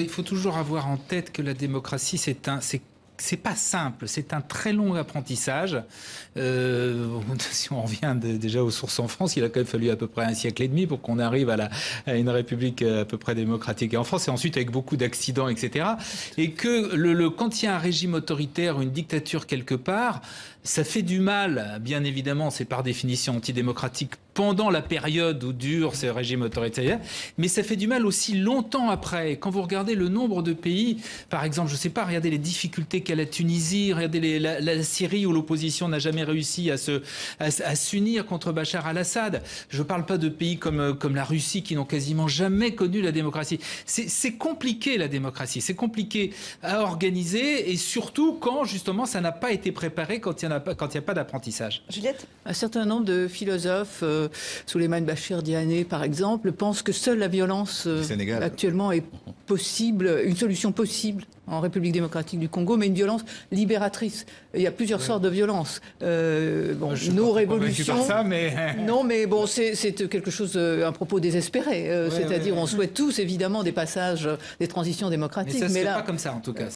Il faut toujours avoir en tête que la démocratie, c'est pas simple, c'est un très long apprentissage. Si on revient déjà aux sources en France, il a quand même fallu à peu près un siècle et demi pour qu'on arrive à une république à peu près démocratique en France, et ensuite avec beaucoup d'accidents, etc. Et que quand il y a un régime autoritaire, une dictature quelque part, ça fait du mal, bien évidemment, c'est par définition antidémocratique pendant la période où dure ce régime autoritaire, mais ça fait du mal aussi longtemps après. Quand vous regardez le nombre de pays, par exemple, je ne sais pas, regardez les difficultés qu'a la Tunisie, regardez la Syrie où l'opposition n'a jamais réussi à s'unir contre Bachar al-Assad. Je ne parle pas de pays comme la Russie qui n'ont quasiment jamais connu la démocratie. C'est compliqué la démocratie, c'est compliqué à organiser, et surtout quand justement ça n'a pas été préparé, quand il n'y a pas d'apprentissage. Juliette ? Un certain nombre de philosophes, Souleymane Bachir Diané par exemple, pensent que seule la violence actuellement est possible, une solution possible en République démocratique du Congo, mais une violence libératrice. Il y a plusieurs sortes de violences. Nos révolutions... Par ça, mais... Non, mais bon, c'est quelque chose, un propos désespéré. C'est-à-dire, on souhaite tous, évidemment, des passages, des transitions démocratiques. Mais ça ne se fait pas comme ça, en tout cas.